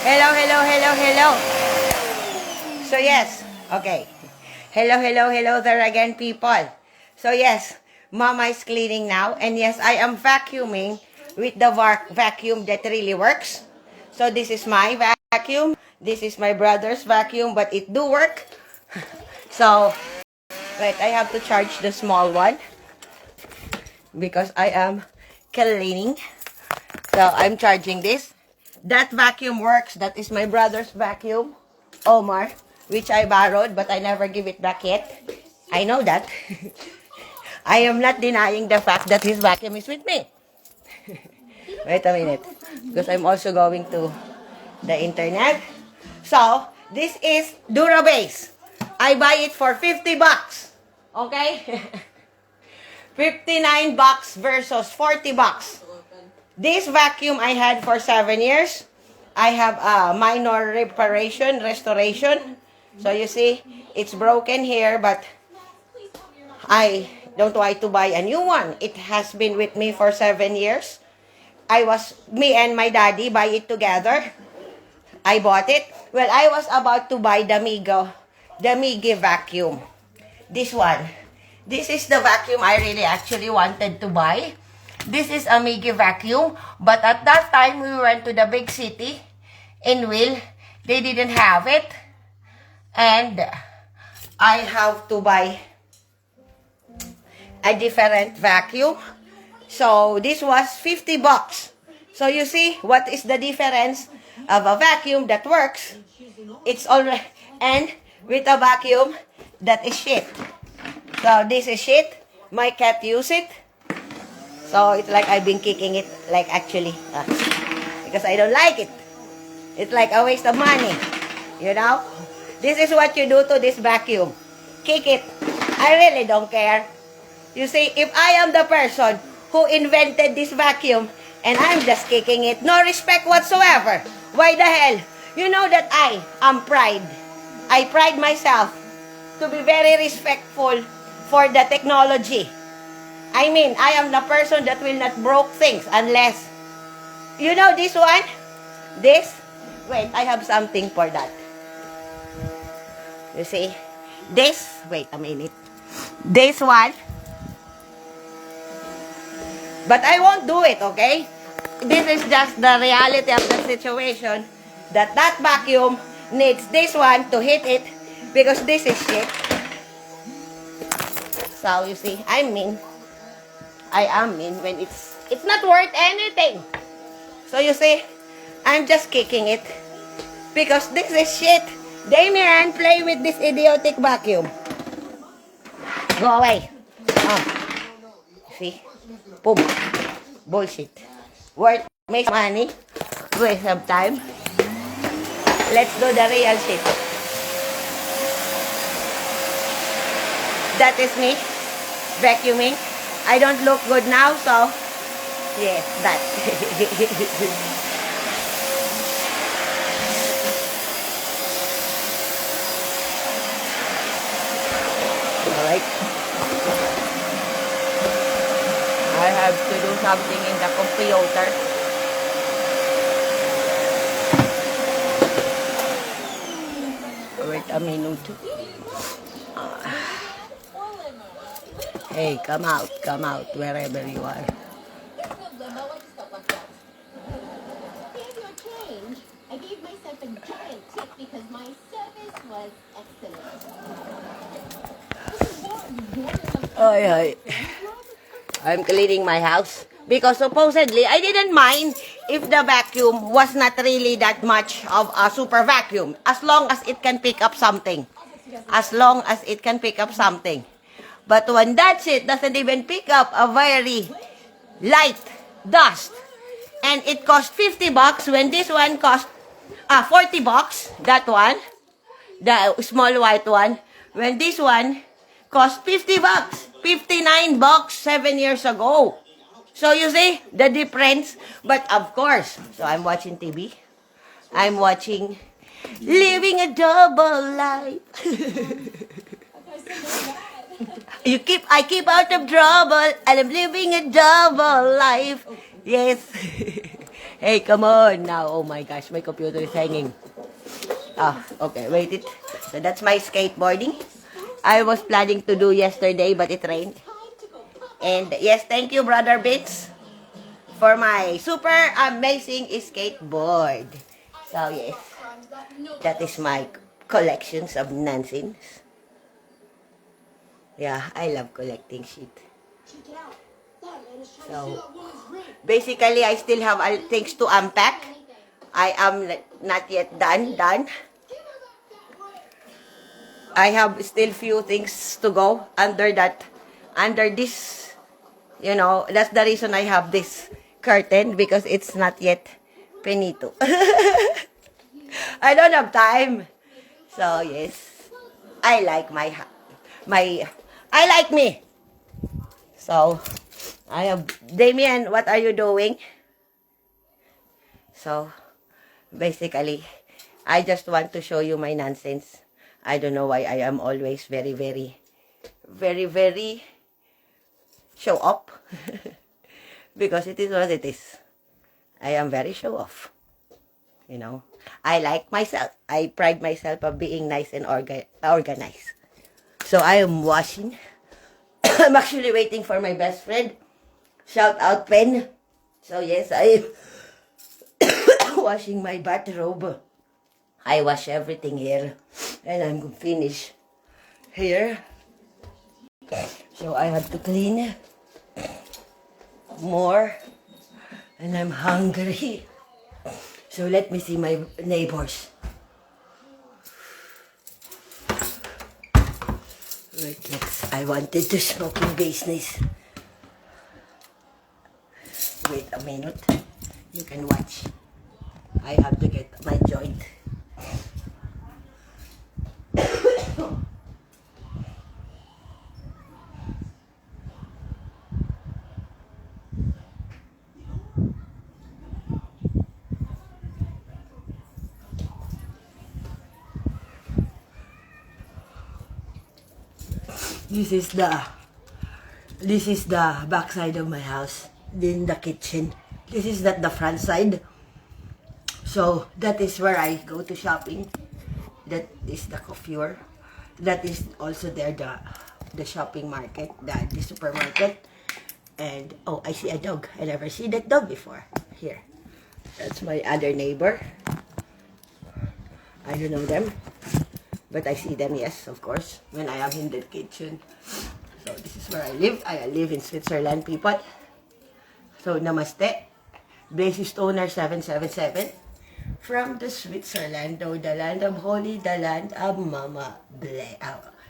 Hello, hello, hello, hello. So yes, okay. Hello, hello, hello there again, people. So yes, Mama is cleaning now. And yes, I am vacuuming with the vacuum that really works. So this is my vacuum. This is my brother's vacuum, but it do work. So, wait, I have to charge the small one because I am cleaning. So I'm charging this. That vacuum works. That is my brother's vacuum, Omar, which I borrowed, but I never give it back yet. I know that. I am not denying the fact that his vacuum is with me. Wait a minute, because I'm also going to the internet. So, this is Durabase. I buy it for 50 bucks. Okay? 59 bucks versus 40 bucks. This vacuum I had for 7 years. I have a minor restoration. So you see, it's broken here, but I don't want to buy a new one. It has been with me for 7 years. Me and my daddy buy it together. I bought it. Well, I was about to buy the Migi vacuum. This one. This is the vacuum I really actually wanted to buy. This is a Migi vacuum, but at that time we went to the big city in Will. They didn't have it, and I have to buy a different vacuum. So this was 50 bucks. So you see what is the difference of a vacuum that works? It's already, and with a vacuum that is shit. So this is shit. My cat use it. So it's like I've been kicking it, like actually, because I don't like it. It's like a waste of money, you know? This is what you do to this vacuum. Kick it. I really don't care. You see, if I am the person who invented this vacuum, and I'm just kicking it, no respect whatsoever. Why the hell? You know that I am pride. I pride myself to be very respectful for the technology. I mean, I am the person that will not broke things unless, you know this one? This? Wait, I have something for that. You see? This, wait a minute. This one. But I won't do it, okay? This is just the reality of the situation, that vacuum needs this one to hit it because this is shit. So, you see, I am mean when it's not worth anything. So you see, I'm just kicking it because this is shit. Damien, play with this idiotic vacuum. Go away. Oh. See? Boom. Bullshit. Worth makes money. Waste of time. Let's do the real shit. That is me vacuuming. I don't look good now, so yes, that. Alright. I have to do something in the computer. Wait a minute. Hey, come out, wherever you are. I gave myself a giant tip because my service was excellent. Ay. I'm cleaning my house because supposedly I didn't mind if the vacuum was not really that much of a super vacuum, as long as it can pick up something. But when that shit doesn't even pick up a very light dust, and it cost 50 bucks when this one cost 40 bucks, that one, the small white one, when this one cost 50 bucks, 59 bucks 7 years ago. So you see the difference. But of course, so I'm watching TV. I'm watching Living a Double Life. I keep out of trouble, and I'm living a double life. Yes. Hey, come on now. Oh my gosh, my computer is hanging. Ah, okay, wait it. So that's my skateboarding. I was planning to do yesterday, but it rained. And yes, thank you, Brother Bits, for my super amazing skateboard. So yes, that is my collections of nonsense. Yeah, I love collecting shit. So basically, I still have things to unpack. I am not yet done. I have still few things to go under this, that's the reason I have this curtain, because it's not yet finito. I don't have time. So yes, I like I like me. So I have, Damien, what are you doing? So basically, I just want to show you my nonsense. I don't know why I am always very, very, very, very show up. Because it is what it is. I am very show off. I like myself. I pride myself of being nice and organized. So I am washing. I'm actually waiting for my best friend. Shout out, Pen. So yes, I am washing my bathrobe. I wash everything here. And I'm finished here. So I have to clean more. And I'm hungry. So let me see my neighbors. Wait, I wanted to smoking business. Wait a minute. You can watch. I have to get my joint. This is the back side of my house. Then the kitchen. This is the front side. So that is where I go to shopping. That is the coiffure. That is also there the shopping market, the supermarket. And oh, I see a dog. I never see that dog before. Here. That's my other neighbor. I don't know them. But I see them, yes, of course, when I am in the kitchen. So this is where I live. I live in Switzerland, people. So namaste. Basis owner 777. From the Switzerland, though, the land of holy, the land of Mama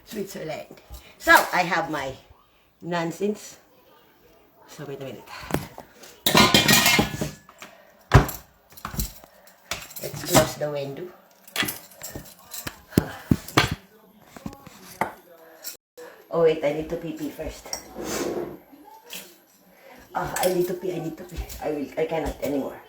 Switzerland. So I have my nonsense. So wait a minute. Let's close the window. Oh wait, I need to pee first. I need to pee. I cannot anymore.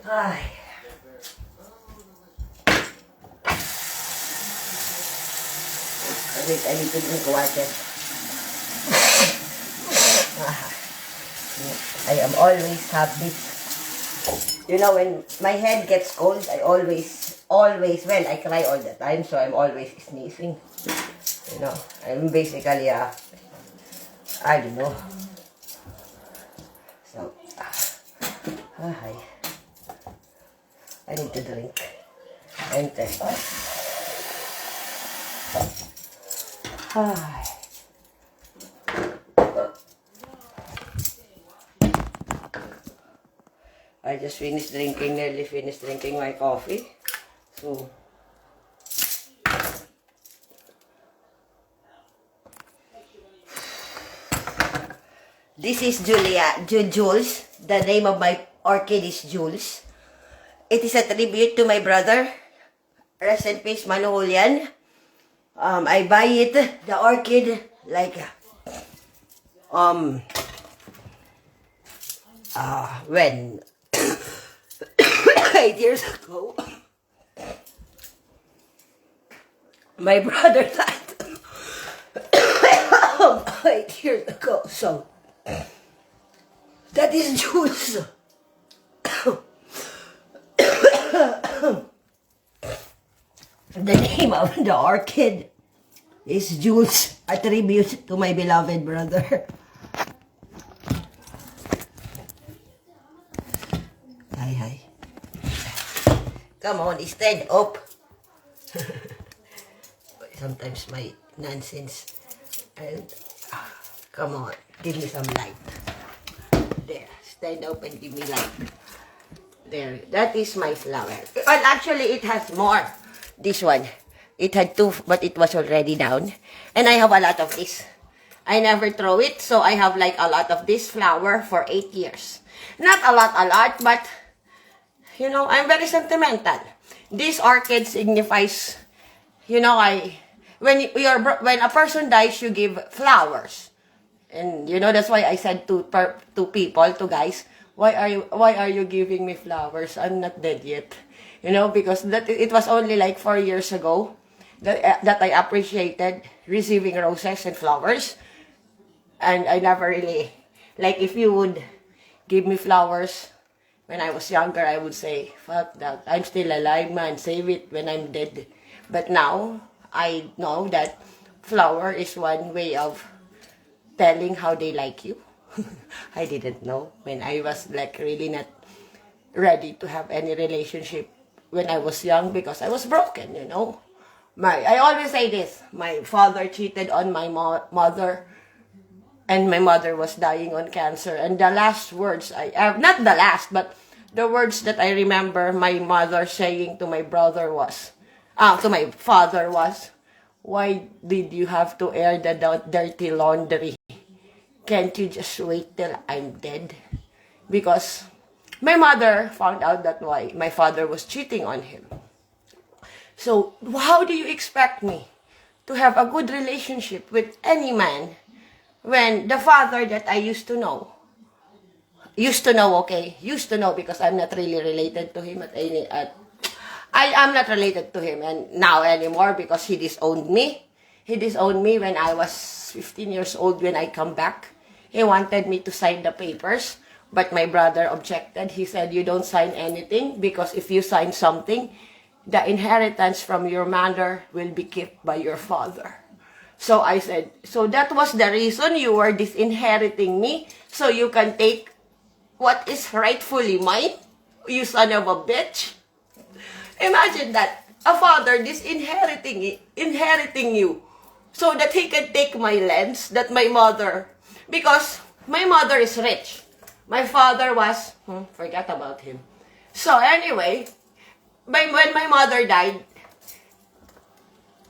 Ay. Wait, I need to drink water. I am always have this. When my head gets cold, I always, well, I cry all the time, so I'm always sneezing. I'm basically, I don't know. So, I need to drink. Enter. Ay. I just nearly finished drinking my coffee. So, this is Jules. The name of my orchid is Jules. It is a tribute to my brother. Rest in peace, Manuholian. I buy it, the orchid, like, when 8 years ago, my brother died 8 years ago, so that is Jules. The name of the orchid is Jules, a tribute to my beloved brother. Hi. Come on, stand up. Sometimes my nonsense. And come on, give me some light. There, stand up and give me light. There, that is my flower. Well, actually, it has more. This one, it had 2, but it was already down. And I have a lot of this. I never throw it, so I have like a lot of this flower for 8 years. Not a lot, but, you know, I'm very sentimental. This orchid signifies, you know, when a person dies, you give flowers. And, you know, that's why I said to guys, why are you giving me flowers? I'm not dead yet. You know, because it was only like 4 years ago that I appreciated receiving roses and flowers. And I never really, like, if you would give me flowers when I was younger, I would say, fuck that, I'm still alive, man, save it when I'm dead. But now, I know that flower is one way of telling how they like you. I didn't know when I was like really not ready to have any relationship when I was young because I was broken, you know. I always say this, my father cheated on my mother and my mother was dying on cancer. And the last words not the last, but the words that I remember my mother saying to my brother was, to my father was, why did you have to air the dirty laundry? Can't you just wait till I'm dead? Because my mother found out that why my father was cheating on him. So, how do you expect me to have a good relationship with any man when the father that I used to know because I'm not really related to him I am not related to him and now anymore because he disowned me. He disowned me when I was 15 years old when I come back. He wanted me to sign the papers, but my brother objected. He said, you don't sign anything because if you sign something, the inheritance from your mother will be kept by your father. So I said, so that was the reason you were disinheriting me so you can take what is rightfully mine, you son of a bitch. Imagine that, a father inheriting you so that he can take my lands that my mother, because my mother is rich. My father was, forgot about him. So anyway, when my mother died,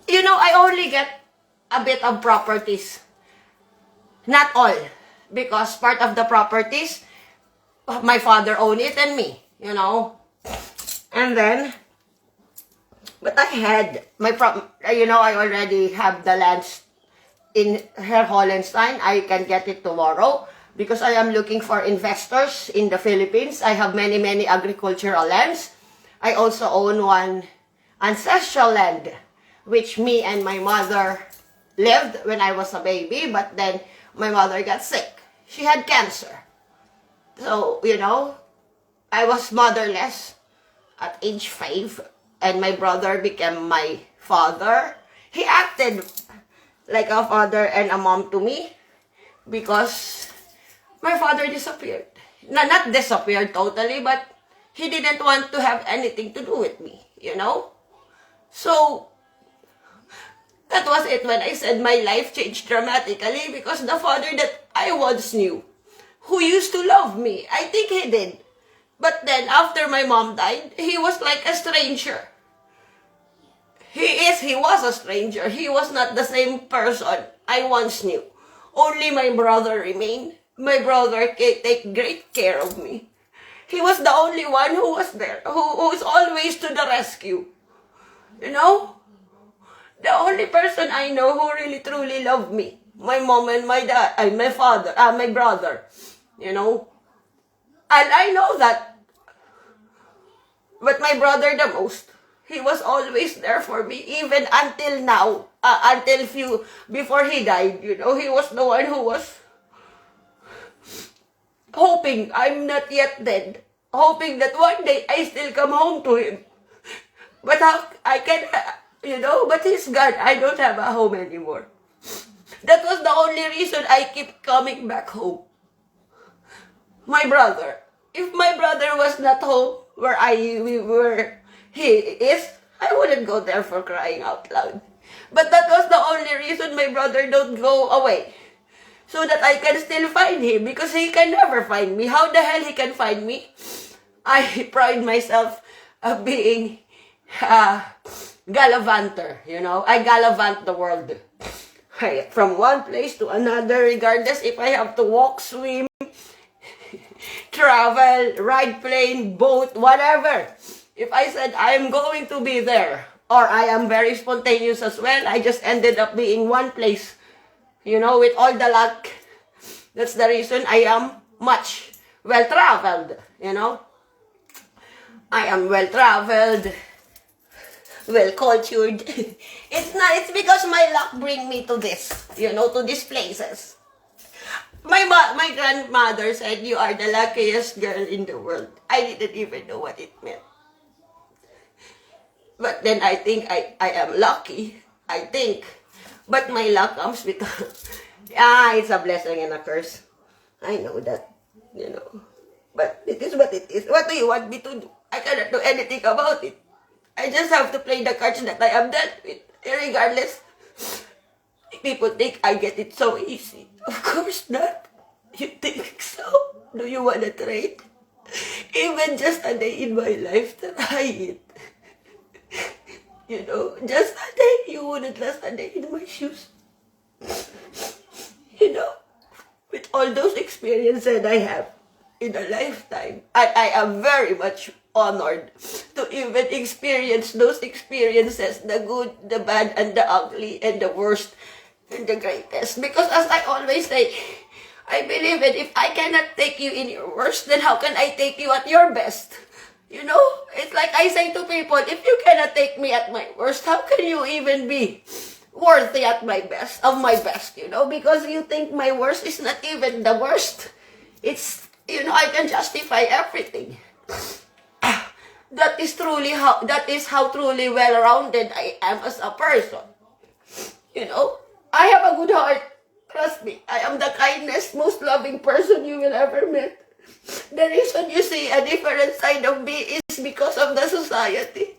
you know, I only get a bit of properties. Not all. Because part of the properties, my father owned it and me, you know. And then, but I had I already have the lands in Herr Hollenstein. I can get it tomorrow because I am looking for investors in the Philippines. I have many agricultural lands. I also own one ancestral land, which me and my mother lived when I was a baby, but then my mother got sick. She had cancer. So, you know, I was motherless at age 5, and my brother became my father. He acted like a father and a mom to me because my father disappeared. Not disappeared totally, but he didn't want to have anything to do with me, you know? So, that was it when I said my life changed dramatically because the father that I once knew, who used to love me, I think he did. But then, after my mom died, he was like a stranger. He was a stranger. He was not the same person I once knew. Only my brother remained. My brother take great care of me. He was the only one who was there, who is always to the rescue. You know? The only person I know who really truly loved me. My mom and my dad, my father, my brother. You know? And I know that. But my brother the most. He was always there for me, even until now. Before he died, you know, he was the one who was hoping I'm not yet dead. Hoping that one day I still come home to him. But how I can, you know, but he's gone. I don't have a home anymore. That was the only reason I keep coming back home. My brother. If my brother was not home where he is, I wouldn't go there for crying out loud. But that was the only reason my brother don't go away. So that I can still find him because he can never find me. How the hell he can find me? I pride myself of being a gallivanter, you know. I gallivant the world. From one place to another, regardless if I have to walk, swim, travel, ride plane, boat, whatever. If I said I'm going to be there, or I am very spontaneous as well, I just ended up being one place, you know, with all the luck. That's the reason I am much well-traveled, you know. I am well-traveled, well-cultured. It's because my luck bring me to this, you know, to these places. My grandmother said, you are the luckiest girl in the world. I didn't even know what it meant. But then I think I am lucky. I think. But my luck comes with, it's a blessing and a curse. I know that, you know. But it is what it is. What do you want me to do? I cannot do anything about it. I just have to play the cards that I am dealt with. Regardless, people think I get it so easy. Of course not. You think so? Do you want to trade? Even just a day in my life, try it. You know, just a day, you wouldn't last a day in my shoes. You know, with all those experiences I have in a lifetime, I am very much honored to even experience those experiences, the good, the bad, and the ugly, and the worst, and the greatest. Because as I always say, I believe that if I cannot take you in your worst, then how can I take you at your best? You know, it's like I say to people, if you cannot take me at my worst, how can you even be worthy at my best, of my best, you know? Because you think my worst is not even the worst. It's, you know, I can justify everything. That is how truly well-rounded I am as a person. You know, I have a good heart. Trust me, I am the kindest, most loving person you will ever meet. The reason you see a different side of me is because of the society.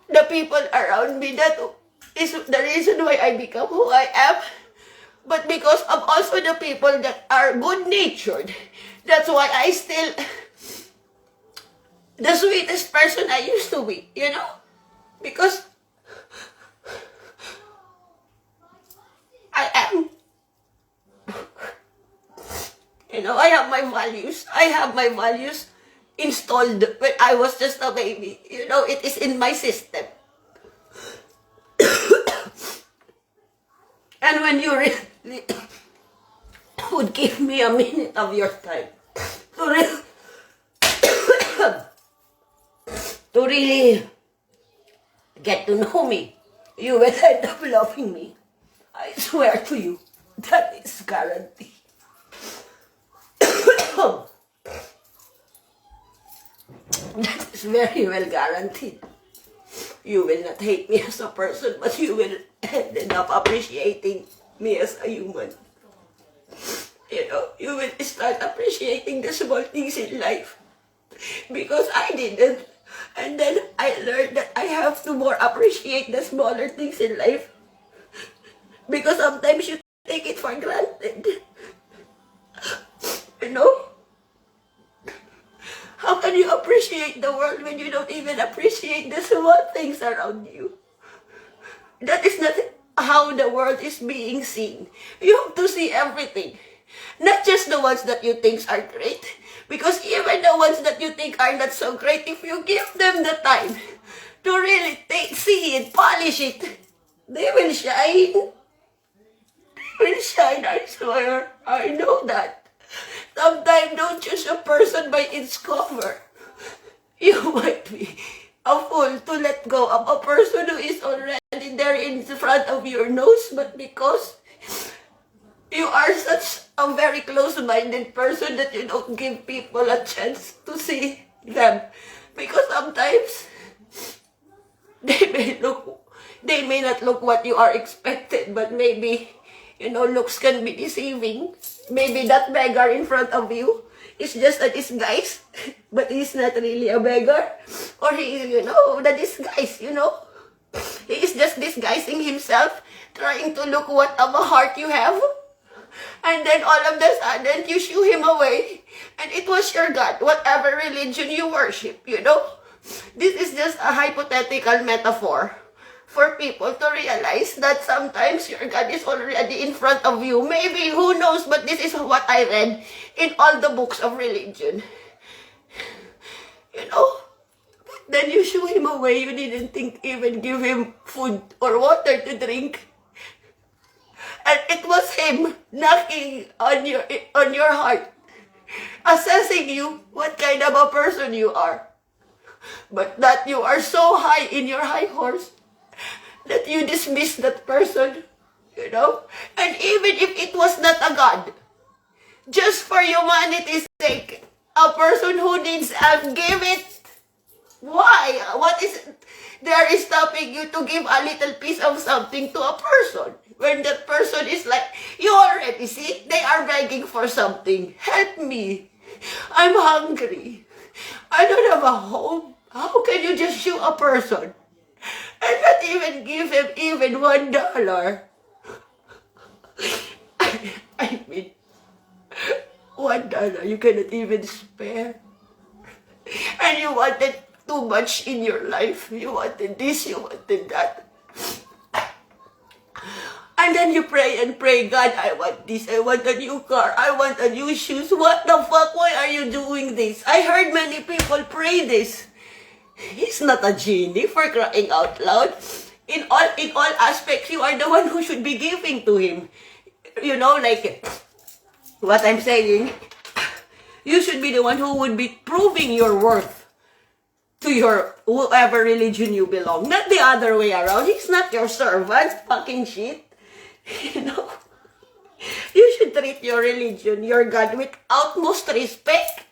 The people around me, that is the reason why I become who I am. But because of also the people that are good-natured. That's why I still the sweetest person I used to be, you know? Because I am. You know, I have my values. I have my values installed when I was just a baby. You know, it is in my system. And when you really would give me a minute of your time to really get to know me, you will end up loving me. I swear to you, that is guaranteed. That is very well guaranteed. You will not hate me as a person, but you will end up appreciating me as a human. You know, you will start appreciating the small things in life. Because I didn't. And then I learned that I have to more appreciate the smaller things in life. Because sometimes you take it for granted. You know? How can you appreciate the world when you don't even appreciate the small things around you? That is not how the world is being seen. You have to see everything. Not just the ones that you think are great. Because even the ones that you think are not so great, if you give them the time to really see it, polish it, they will shine. They will shine, I swear. I know that. Sometimes don't judge a person by its cover. You might be a fool to let go of a person who is already there in front of your nose, but because you are such a very close-minded person that you don't give people a chance to see them. Because sometimes they may not look what you are expected, but maybe, looks can be deceiving. Maybe that beggar in front of you is just a disguise, but he's not really a beggar. Or he is, the disguise, He is just disguising himself, trying to look what of a heart you have. And then all of a sudden, you shoo him away. And it was your God, whatever religion you worship, This is just a hypothetical metaphor for people to realize that sometimes your God is already in front of you. Maybe, who knows, but this is what I read in all the books of religion. Then you shoo him away. You didn't even give him food or water to drink. And it was him knocking on your heart, assessing you what kind of a person you are. But that you are so high in your high horse that you dismiss that person, And even if it was not a God, just for humanity's sake, a person who needs help, give it. Why? What is there is stopping you to give a little piece of something to a person? When that person is like, you already see, they are begging for something. Help me. I'm hungry. I don't have a home. How can you just shoot a person and not even give him even $1? I mean, $1 you cannot even spare. And you wanted too much in your life. You wanted this, you wanted that. And then you pray and pray, God, I want this, I want a new car, I want a new shoes. What the fuck? Why are you doing this? I heard many people pray this. He's not a genie, for crying out loud. In all aspects, you are the one who should be giving to him. Like what I'm saying, you should be the one who would be proving your worth to your whoever religion you belong. Not the other way around. He's not your servant. Fucking shit. You should treat your religion, your God, with utmost respect.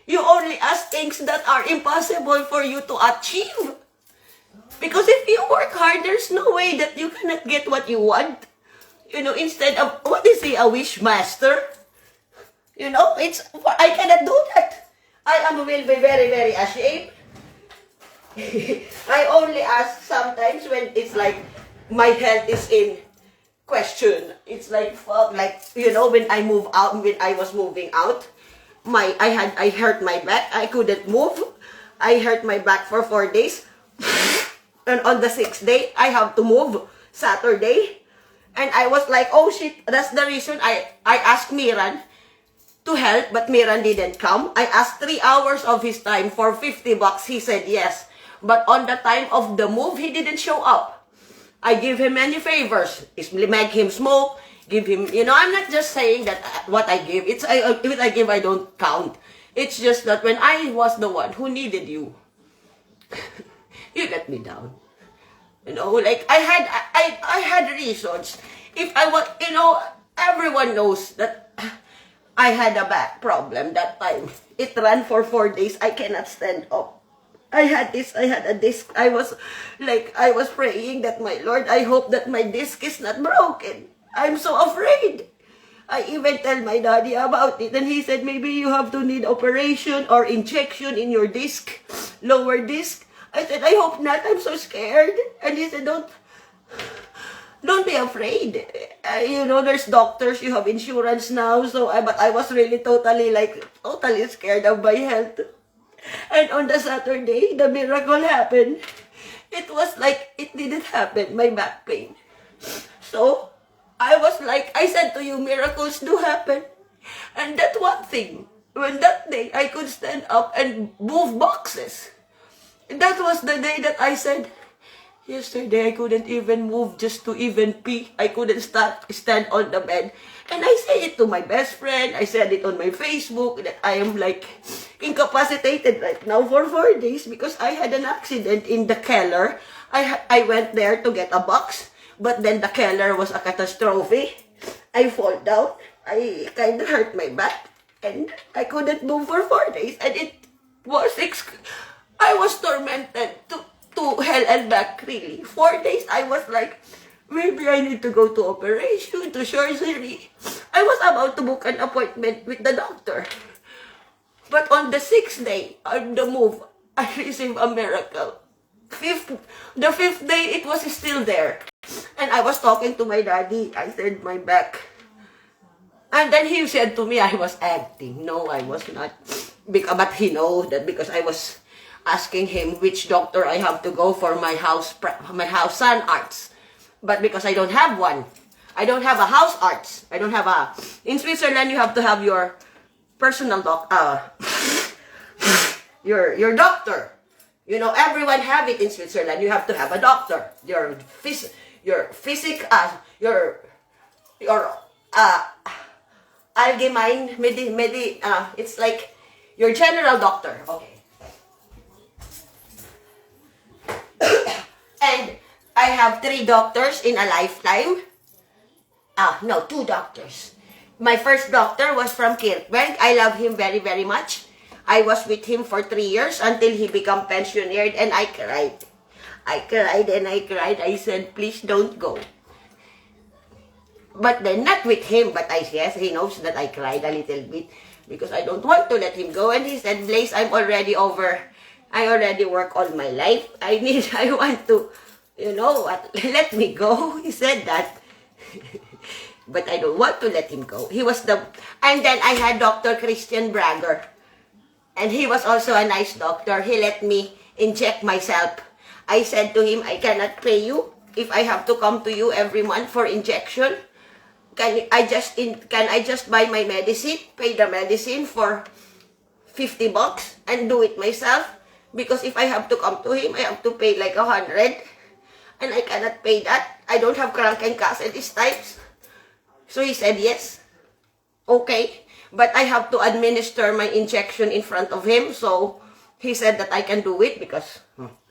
You only ask things that are impossible for you to achieve. Because if you work hard, there's no way that you cannot get what you want. Instead of, what is he, a wish master? I cannot do that. I will be very, very ashamed. I only ask sometimes when it's like my health is in question. It's like, when I move out, when I was moving out, I hurt my back. I couldn't move. I hurt my back for 4 days. And on the 6th day, I have to move Saturday. And I was like, oh shit, that's the reason I asked Miran to help, but Miran didn't come. I asked 3 hours of his time for $50. He said yes. But on the time of the move, he didn't show up. I give him many favors. Make him smoke, give him, I'm not just saying that what I give. What I give, I don't count. It's just that when I was the one who needed you, you let me down. I had reasons. If I was, everyone knows that I had a back problem that time. It ran for 4 days. I cannot stand up. I had a disc. I was praying that, my Lord, I hope that my disc is not broken. I'm so afraid. I even tell my daddy about it, and he said, maybe you have to need operation or injection in your disc, lower disc. I said, I hope not. I'm so scared. And he said, don't be afraid. There's doctors, you have insurance now. So, but I was really totally scared of my health. And on the Saturday, the miracle happened. It was like it didn't happen, my back pain. So, I said to you, miracles do happen. And that one thing, when that day I could stand up and move boxes. That was the day that I said, yesterday I couldn't even move just to even pee. I couldn't stand on the bed. And I said it to my best friend. I said it on my Facebook that I am incapacitated right now for 4 days because I had an accident in the Keller. I went there to get a box, but then the Keller was a catastrophe. I fall down. I kind of hurt my back and I couldn't move for 4 days. And I was tormented to hell and back, really. 4 days, I was like, maybe I need to go to operation, to surgery. I was about to book an appointment with the doctor. But on the 6th day, on the move, I received a miracle. The 5th day, it was still there. And I was talking to my daddy. I said, my back. And then he said to me, I was acting. No, I was not. But he knows that because I was asking him which doctor I have to go for my house sun arts. But because I don't have one, I don't have a house arts. In Switzerland, you have to have your personal your doctor. Everyone have it in Switzerland. You have to have a doctor. Your allgemein it's like your general doctor. Okay. And I have 3 doctors in a lifetime. No, 2 doctors. My first doctor was from Kirkberg. I love him very, very much. I was with him for 3 years until he became pensionered, and I cried. I cried and I cried. I said, please don't go. But then, not with him, but yes, he knows that I cried a little bit because I don't want to let him go. And he said, Blaze, I'm already over. I already work all my life. I want to, let me go. He said that. But I don't want to let him go. And then I had Dr. Christian Brager. And he was also a nice doctor. He let me inject myself. I said to him, I cannot pay you if I have to come to you every month for injection. Can I just buy my medicine, pay the medicine for $50 and do it myself? Because if I have to come to him, I have to pay like 100. And I cannot pay that. I don't have Krankenkasse these times. So he said, yes. Okay. But I have to administer my injection in front of him. So he said that I can do it because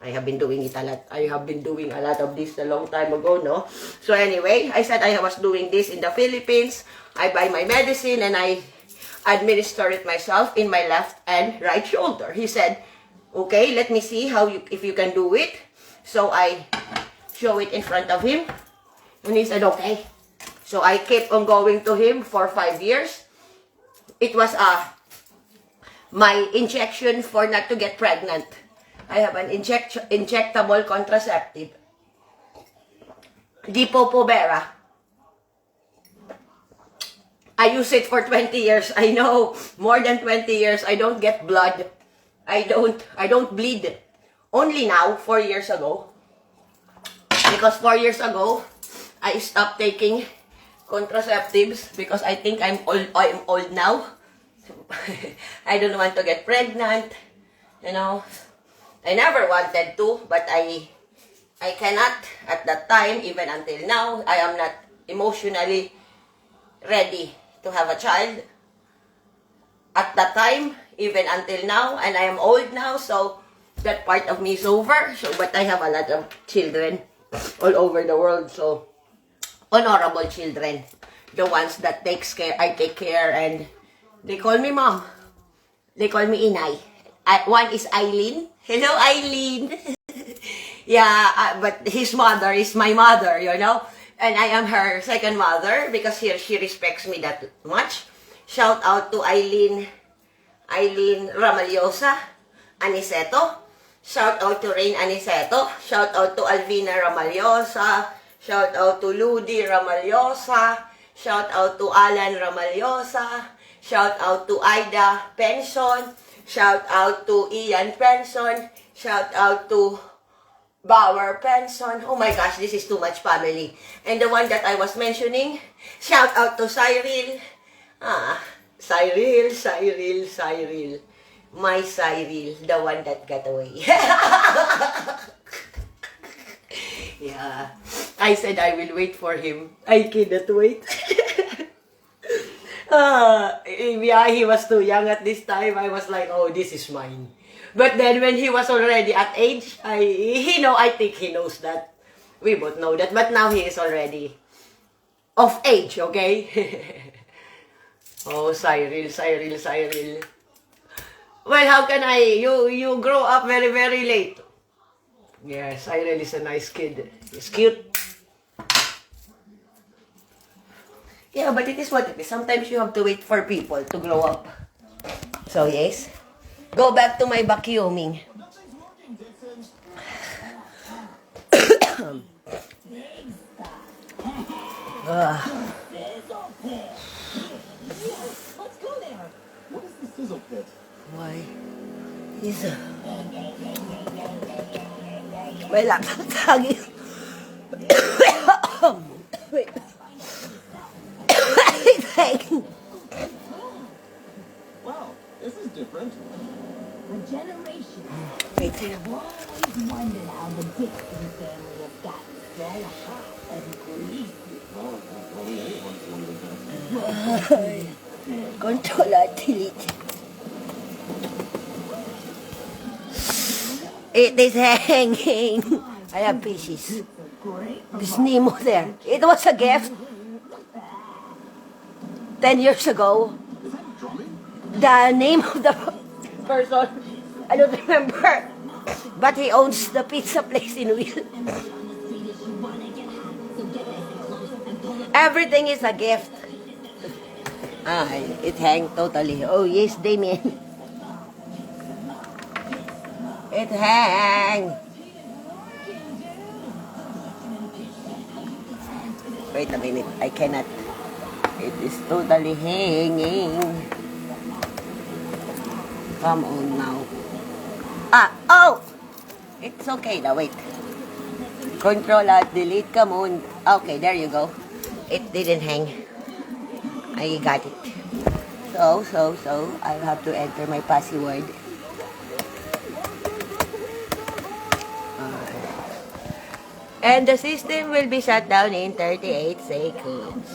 I have been doing it a lot. I have been doing a lot of this a long time ago, no? So anyway, I said I was doing this in the Philippines. I buy my medicine and I administer it myself in my left and right shoulder. He said, okay, let me see if you can do it. So I show it in front of him. And he said, okay. So I kept on going to him for 5 years. It was my injection for not to get pregnant. I have an injectable contraceptive. Depo-Provera. I use it for 20 years. I know, more than 20 years. I don't get blood. I don't bleed. Only now, 4 years ago. Because 4 years ago, I stopped taking contraceptives because I think I'm old now. I don't want to get pregnant. I never wanted to, but I cannot at that time, even until now. I am not emotionally ready to have a child at that time, even until now, and I am old now, so that part of me is over. So, but I have a lot of children all over the world, so honorable children, the ones that I take care, and they call me mom. They call me Inay. One is Eileen. Hello, Eileen. Yeah, but his mother is my mother, and I am her second mother because she respects me that much. Shout out to Eileen Ramaliosa, Aniceto. Shout out to Rain Aniceto. Shout out to Alvina Ramalyosa. Shout out to Ludi Ramalyosa. Shout out to Alan Ramalyosa. Shout out to Ida Penson. Shout out to Ian Penson. Shout out to Bauer Penson. Oh my gosh, this is too much family. And the one that I was mentioning, shout out to Cyril. Cyril. My Cyril, the one that got away. Yeah. I said I will wait for him. I cannot wait. Yeah, he was too young at this time. I was like, oh, this is mine. But then when he was already at age, I think he knows that. We both know that. But now he is already of age, okay? Oh, Cyril. Well, how can you grow up very, very late. Yeah, Cyril is a nice kid. He's cute. Yeah, but it is what it is. Sometimes you have to wait for people to grow up. So, yes. Go back to my vacuuming. Let's go there. What is the sizzle pit? Why? Is well, I'm talking. Wait. Wow, this is different. For generations, Wait. I've always wondered how the Dixon family has gotten so hot and greasy. Well, probably anyone's wondered that. Controller delete. It is hanging. I have pieces. There's Nemo there. It was a gift 10 years ago. Is that drumming? The name of the person, I don't remember. But he owns the pizza place in Will. Everything is a gift. It hangs totally. Oh yes, Damien. It hangs. Wait a minute, I cannot. It is totally hanging. Come on now. Oh! It's okay now, wait. Control Alt Delete, come on. Okay, there you go. It didn't hang. I got it. So, I'll have to enter my password. And the system will be shut down in 38 seconds.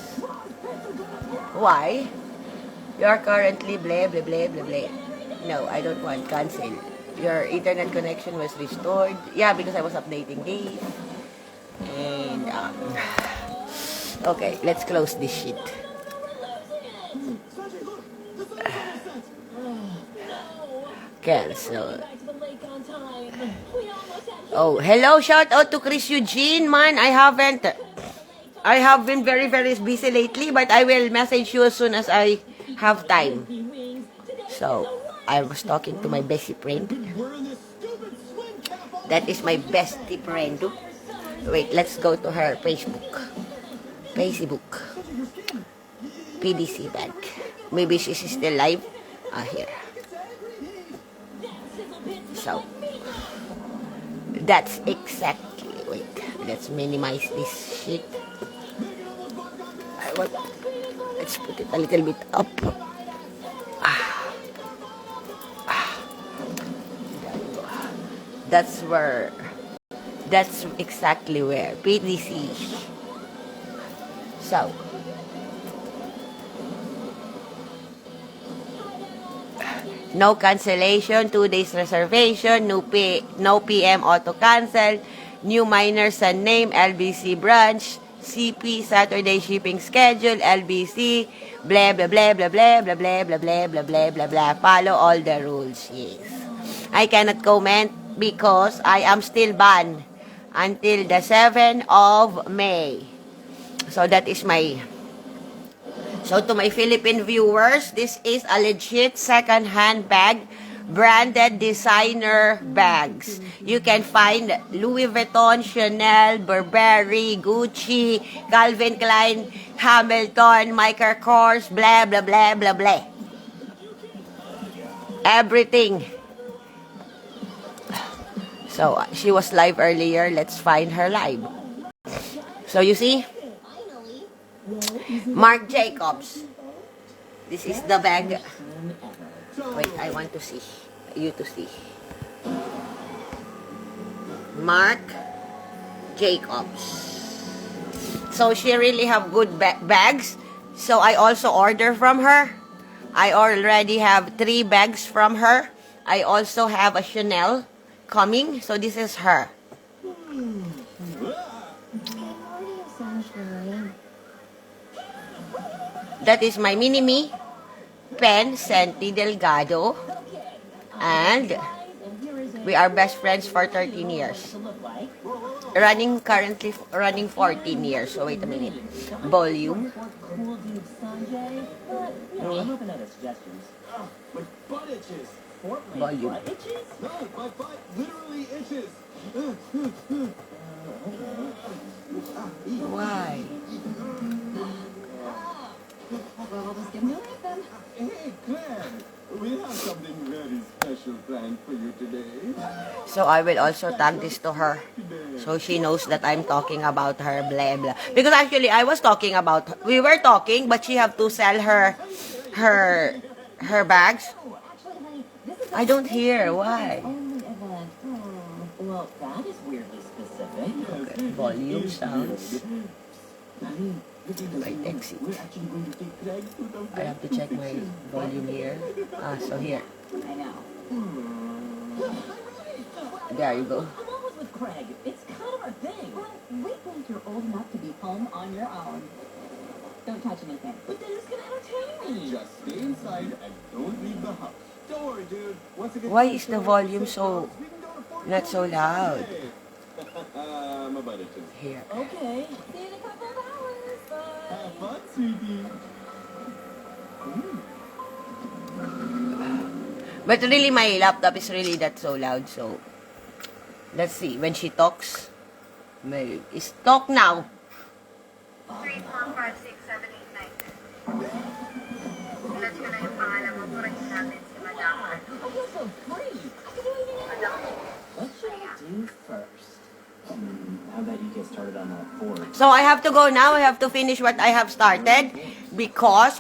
Why? You are currently blah blah blah blah blah. No, I don't want cancel. Your internet connection was restored. Yeah, because I was updating this. And okay, let's close this shit. Cancel. Oh, hello, shout out to Chris Eugene, man. I have been very, very busy lately, but I will message you as soon as I have time. So, I was talking to my bestie friend. That is my bestie friend. Wait, let's go to her Facebook. PDC Bank. Maybe she's still live. Here. So, that's exactly. Wait, let's minimize this shit. Let's put it a little bit up. That's exactly where. PDC. So, no cancellation, 2 days reservation, no PM auto cancel, new miners and name, LBC branch, CP, Saturday shipping schedule, LBC, blah blah blah blah blah blah blah blah blah blah blah blah blah. Follow all the rules. Yes. I cannot comment because I am still banned until the 7th of May. So that is my. So to my Philippine viewers, this is a legit second-hand bag branded designer bags. You can find Louis Vuitton, Chanel, Burberry, Gucci, Calvin Klein, Hamilton, Michael Kors, blah, blah, blah, blah, blah. Everything. So, she was live earlier. Let's find her live. So, you see? Marc Jacobs. This is the bag. Wait, I want to see. You to see. Marc Jacobs. So, she really have good bags. So, I also order from her. I already have 3 bags from her. I also have a Chanel coming. So, this is her. That is my mini-me pen, Senti Delgado. And we are best friends for 13 years. Currently running 14 years. So, wait a minute. Volume. Volume. No, my butt literally itches. Why? Well, we'll just give him a lift then. Hey, Claire, we have something very special planned for you today. So, I will also tag this to her. So, she knows that I'm talking about her, blah, blah. Because actually, I was talking about, we were talking, but she have to sell her bags. Oh, actually, honey, this is I don't hear. Why? only event. Well, that is weirdly specific. Okay. Volume sounds. Wait, Exit. we're actually going to take Craig to the I have to check my volume here. So here. I know. There you go. I'm almost with Craig. It's kind of our thing. Well, we think you're old enough to be home on your own. Don't touch anything. But then it's going to entertain me. Just stay inside and don't leave the house. Don't worry, dude. Once it gets Why is the volume so we can go to Fort not so loud? My butt itches. Here? Okay. See you in a couple of hours. Bye. Have fun, sweetie. But really, my laptop is really that so loud. So, let's see. When she talks, is talk now. 3, 4, 5, 6, 7, 8, 9. Ilan ko na yung pangalan mo. Purahin natin si Madam. I feel so free. I can do anything I want. What should I do first? How about you get started on that board? So, I have to go now. I have to finish what I have started. Because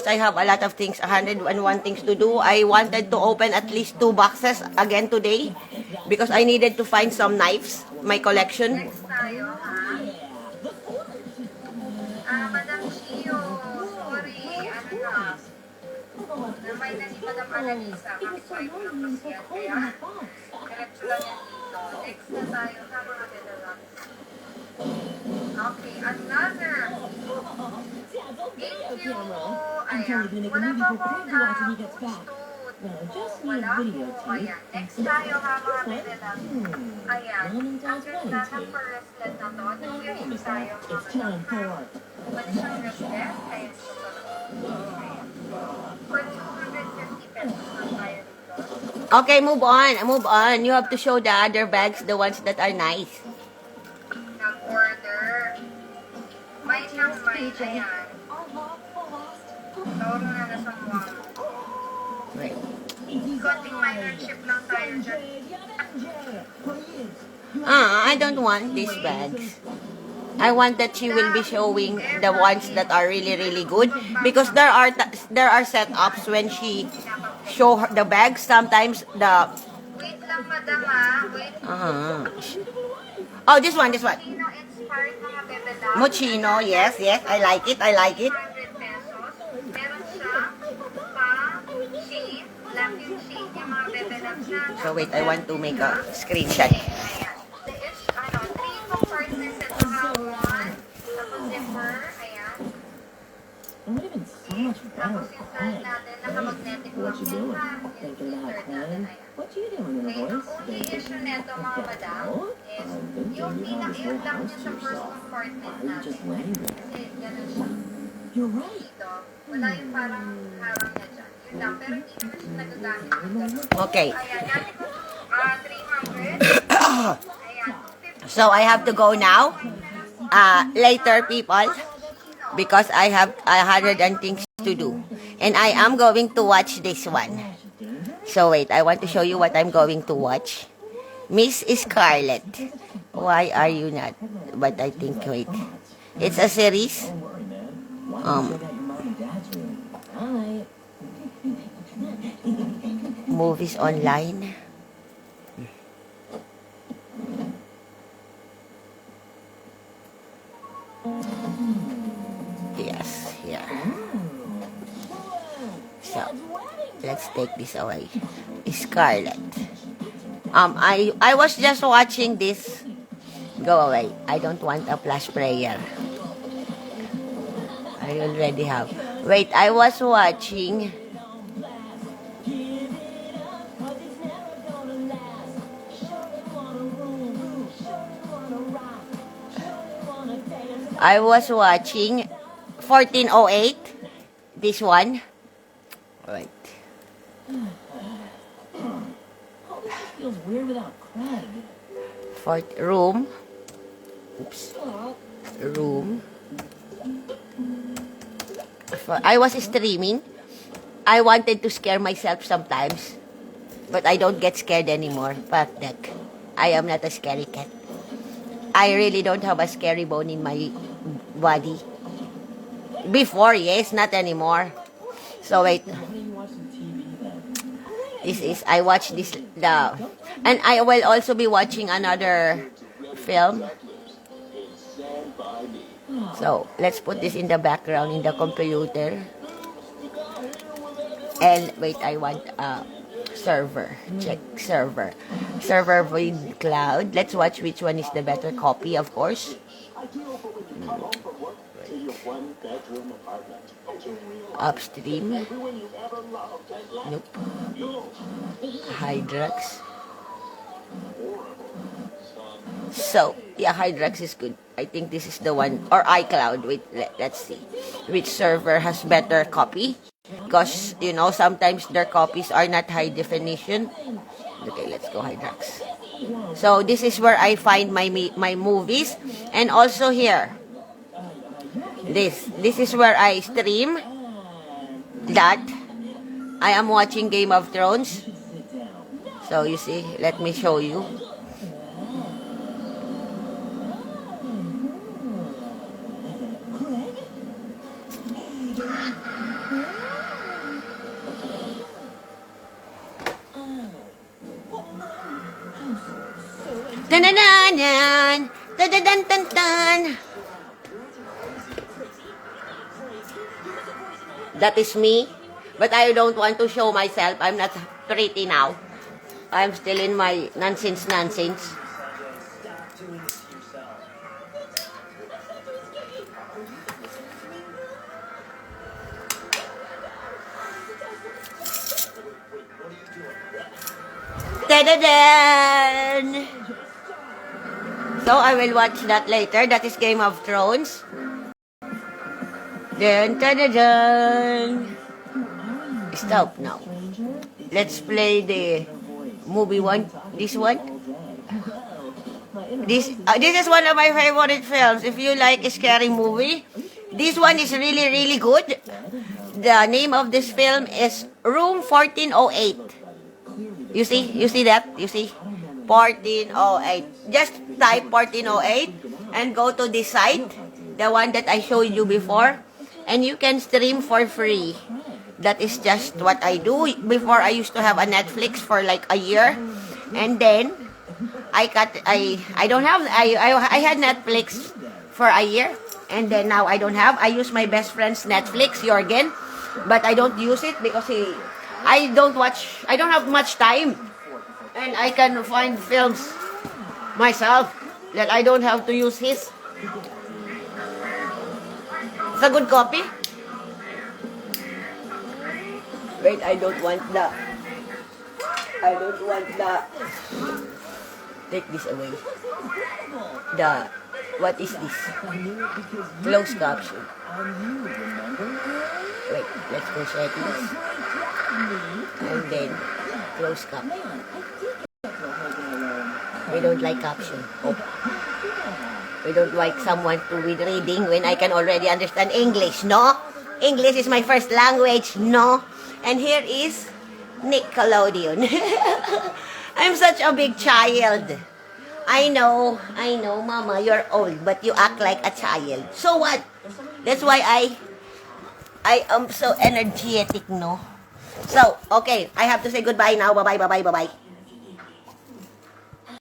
I have a lot of things, 101 things to do. I wanted to open at least 2 boxes again today. Because I needed to find some knives. My collection. Next tayo, ha? Madam Shio. Sorry. Ano na? Namay na si Madam Annalisa. Kakasway ko lang po siya. Kaya, diretso lang yan dito. Next na tayo, ha, mga dalawa. Okay, another. Thank you. Ayan. Wala pa akong gusto. Wala po. Ayan. Next tayo, ha, mga dalawa. Ayan. Ang ganda ng bracelet na to. 2 years tayo, mga dalawa. Pwede siyang bracelet. Ayan. Ayan. For 250 pesos lang tayo dito. Okay, move on. Move on. You have to show the other bags, the ones that are nice. Nag-order. May siyang may. Ayan. Tauro na na sa mukha mo. Right. Konting minor chip lang tayo dyan. I don't want these bags. I want that she will be showing the ones that are really, really good. Because there are setups when she show the bags. Sometimes the... Wait lang, madam, ha? Wait. Oh, this one. Mochino-inspired mga bebe lang. Mochino, yes. I like it. 100 pesos. Meron siyang pa-shade. Lang yung shade yung mga bebe lang siya. So wait, I want to make a screenshot. Ayan. There is, 3 compartments at saka 1. Tapos zipper. Ayan. It would have been so much better Tapos with yung Craig. natin, nakamagnetic What you doing? magnet. Thinking about Insert natin. Craig? Ayan. What you doing, little Okay, ang boys? only issue neto mga madam is yung pinaka-iyak lang niya sa first compartment Why are you natin. just laying there? Kasi ganun siya. You're right. dito, wala yung parang harang niya dyan. Yun lang, pero hindi naman siya nagagamit ng ganun. Okay. Ayan, natin po, 300. Ayan, 250. So I have to go now. Later, people, because I have 100 things to do. And I am going to watch this one. So wait, I want to show you what I'm going to watch. Miss Scarlett. Why are you not? But I think, wait. It's a series. Movies online. Yes, yeah. So, let's take this away. Scarlett. I was just watching this. Go away. I don't want a flash player. I already have. Wait, I was watching. I was watching 1408. This one. Wait. Feels weird without Craig. Room. Oops. Room. I was streaming. I wanted to scare myself sometimes. But I don't get scared anymore. Fuck that. I am not a scary cat. I really don't have a scary bone in my body. Before, yes, not anymore. So wait. This is, I watch this, and I will also be watching another film. So, let's put this in the background in the computer. And, wait, I want server. Check server. Server with cloud. Let's watch which one is the better copy, of course. Upstream. Nope. Hydrox. So, yeah, Hydrox is good. I think this is the one. Or iCloud. Wait, let's see. Which server has better copy? Because, you know, sometimes their copies are not high definition. Okay, let's go Hydrox. So, this is where I find my movies. And also here. This is where I stream. That I am watching Game of Thrones. So you see, let me show you. Dun-dun-dun-dun! Dun-dun-dun-dun-dun! That is me. But I don't want to show myself. I'm not pretty now. I'm still in my nonsense. Da-da-dan! So I will watch that later. That is Game of Thrones. Dun, dun, dun, dun. Stop now. Let's play the movie one. This one. This is one of my favorite films. If you like a scary movie, this one is really good. The name of this film is Room 1408. You see that? You see? 1408. Just type 1408 and go to this site, the one that I showed you before, and you can stream for free. That is just what I do. Before, I used to have a Netflix for like a year, and then I had Netflix for a year, and then now I don't have. I use my best friend's Netflix, Jorgen, but I don't use it because I don't have much time, and I can find films myself that I don't have to use his. It's a good copy. Wait, I don't want the. Take this away. What is this? I knew it because you Closed caption. on you, remember? Wait, let's go settings. And then, close cap. Man, I did get to hold it alone. We don't like caption. Oh. We don't like someone to be reading when I can already understand English, no? English is my first language, no? And here is Nickelodeon. I'm such a big child. I know, Mama, you're old, but you act like a child. So what? That's why I am so energetic, no? So, okay, I have to say goodbye now. Bye-bye, bye-bye, bye-bye.